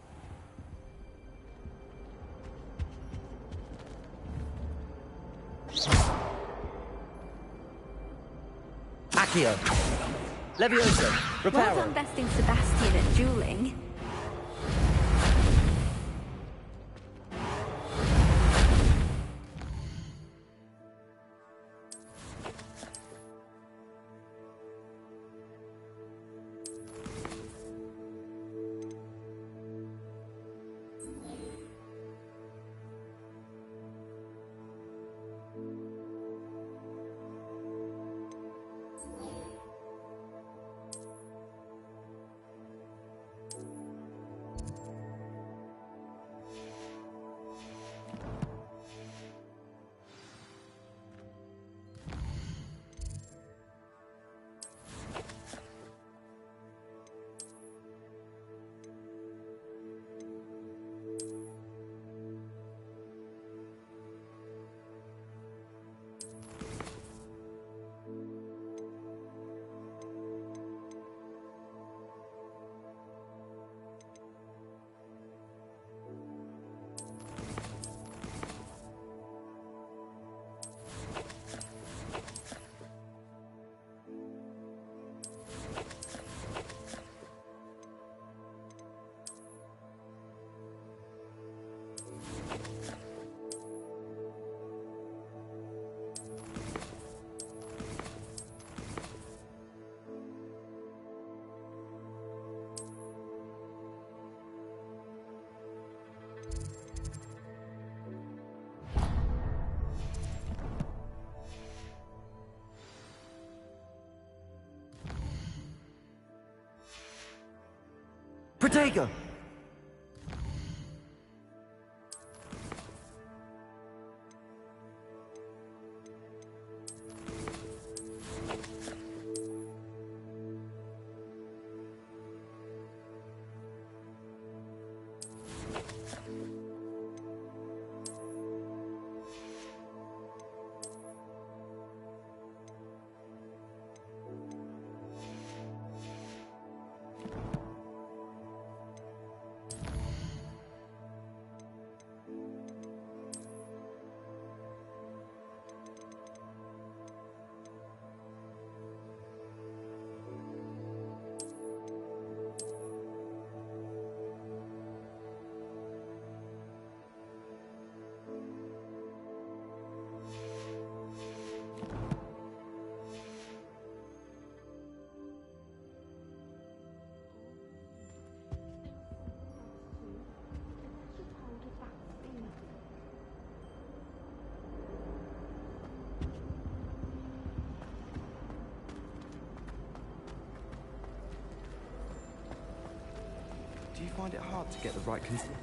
Accio. Levioso. Well Reparo. done besting Sebastian at dueling. Protego. find it hard to get the right consent?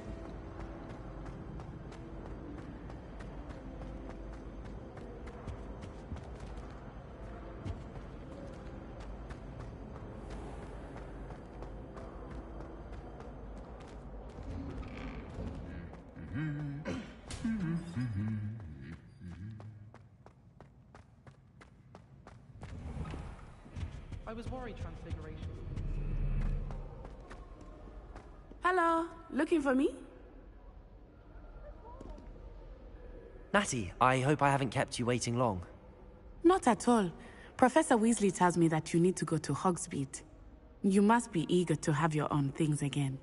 I was worried Transfiguration. Hello, looking for me? Natty, I hope I haven't kept you waiting long. Not at all. Professor Weasley tells me that you need to go to Hogsmeade. You must be eager to have your own things again.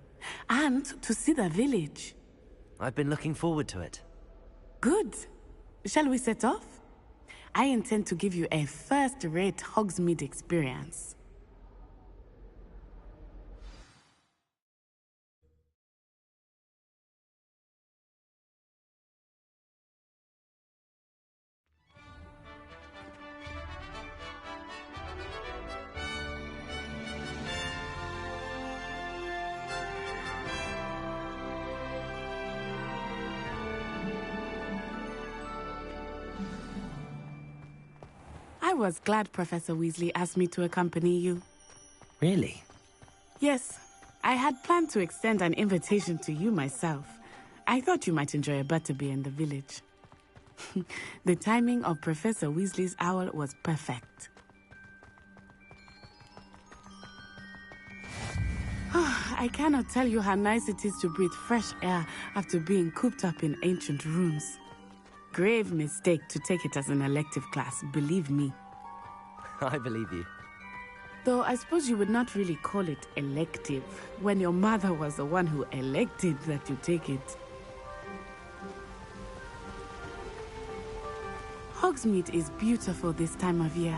And to see the village. I've been looking forward to it. Good. Shall we set off? I intend to give you a first-rate Hogsmeade experience. I was glad Professor Weasley asked me to accompany you. Really? Yes. I had planned to extend an invitation to you myself. I thought you might enjoy a butterbeer in the village. The timing of Professor Weasley's owl was perfect. I cannot tell you how nice it is to breathe fresh air after being cooped up in ancient rooms. Grave mistake to take it as an elective class, believe me. I believe you. Though I suppose you would not really call it elective when your mother was the one who elected that you take it. Hogsmeade is beautiful this time of year.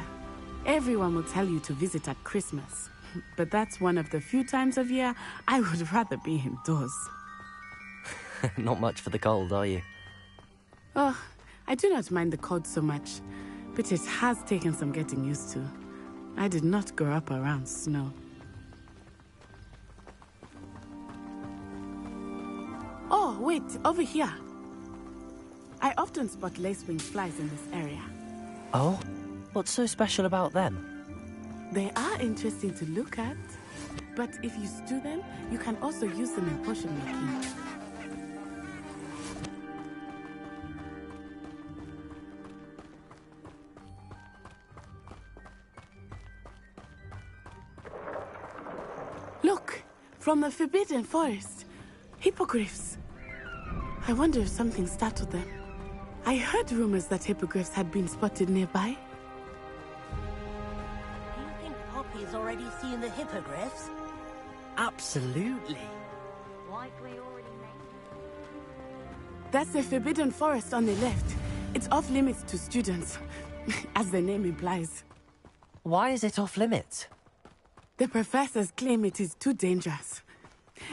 Everyone will tell you to visit at Christmas. But that's one of the few times of year I would rather be indoors. Not much for the cold, are you? Oh, I do not mind the cold so much, but it has taken some getting used to. I did not grow up around snow. Oh, wait, over here. I often spot lacewing flies in this area. Oh? What's so special about them? They are interesting to look at, but if you stew them, you can also use them in potion making. Look, from the Forbidden Forest, hippogriffs. I wonder if something startled them. I heard rumors that hippogriffs had been spotted nearby. Do you think Poppy's already seen the hippogriffs? Absolutely. Likely already made. That's the Forbidden Forest on the left. It's off limits to students, as the name implies. Why is it off limits? The professors claim it is too dangerous.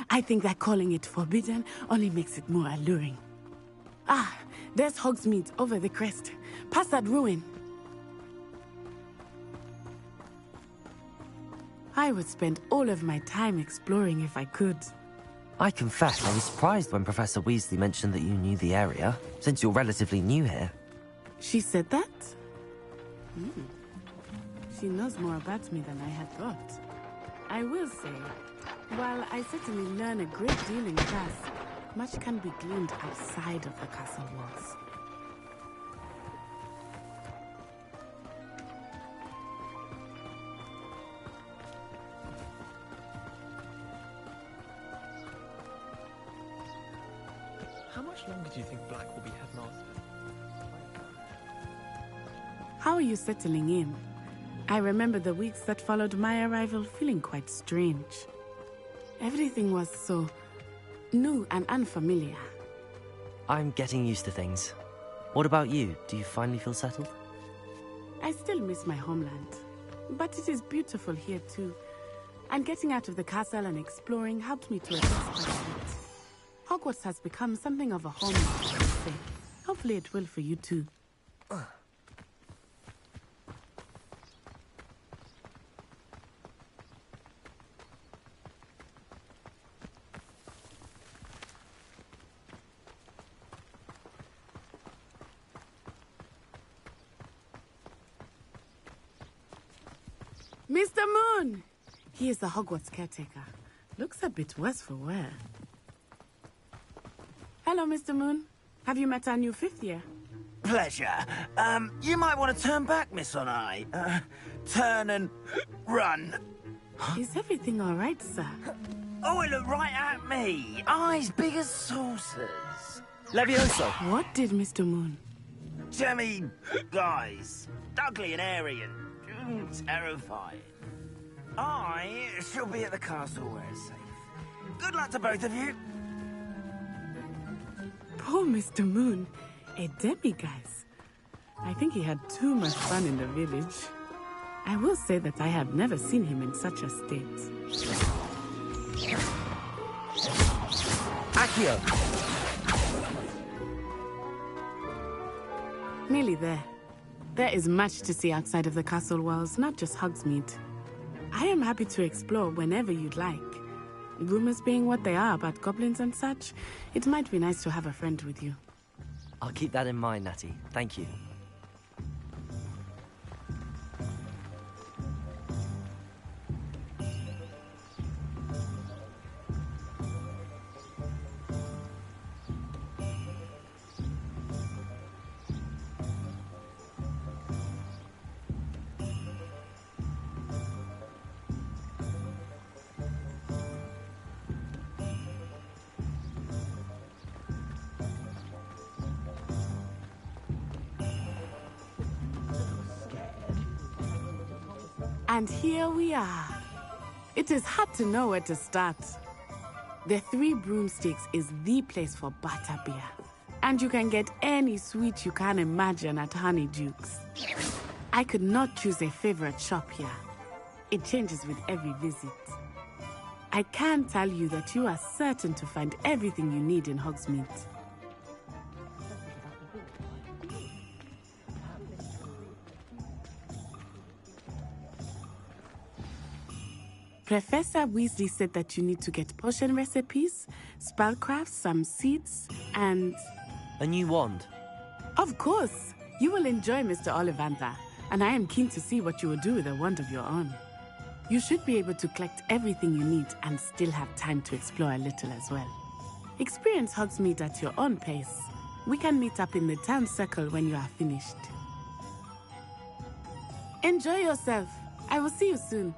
I think that calling it forbidden only makes it more alluring. Ah, there's Hogsmeade over the crest. Past that ruin. I would spend all of my time exploring if I could. I confess I was surprised when Professor Weasley mentioned that you knew the area, since you're relatively new here. She said that? She knows more about me than I had thought. I will say, while I certainly learn a great deal in class, much can be gleaned outside of the castle walls. How much longer do you think Black will be headmaster? How are you settling in? I remember the weeks that followed my arrival feeling quite strange. Everything was so new and unfamiliar. I'm getting used to things. What about you? Do you finally feel settled? I still miss my homeland, but it is beautiful here too. And getting out of the castle and exploring helped me to adjust quite a bit. Hogwarts has become something of a home, I would say. Hopefully it will for you too. Mr. Moon! He is the Hogwarts caretaker. Looks a bit worse for wear. Hello, Mr. Moon. Have you met our new 5th year? Pleasure. You might want to turn back, Miss Onai. Turn and run. Is everything all right, sir? Oh, it looked right at me. Eyes big as saucers. Levioso! What did Mr. Moon? Jemmy, guys. Ugly and airy and terrifying. I shall be at the castle where it's safe. Good luck to both of you. Poor Mr. Moon. A guys. I think he had too much fun in the village. I will say that I have never seen him in such a state. Accio! Nearly there. There is much to see outside of the castle walls, not just Hogsmeade. I am happy to explore whenever you'd like. Rumors being what they are about goblins and such, it might be nice to have a friend with you. I'll keep that in mind, Natty. Thank you. And here we are. It is hard to know where to start. The Three Broomsticks is the place for butterbeer. And you can get any sweet you can imagine at Honeydukes. I could not choose a favorite shop here. It changes with every visit. I can tell you that you are certain to find everything you need in Hogsmeade. Professor Weasley said that you need to get potion recipes, spellcrafts, some seeds, and... A new wand? Of course! You will enjoy Mr. Ollivander, and I am keen to see what you will do with a wand of your own. You should be able to collect everything you need and still have time to explore a little as well. Experience Hogsmeade at your own pace. We can meet up in the town circle when you are finished. Enjoy yourself. I will see you soon.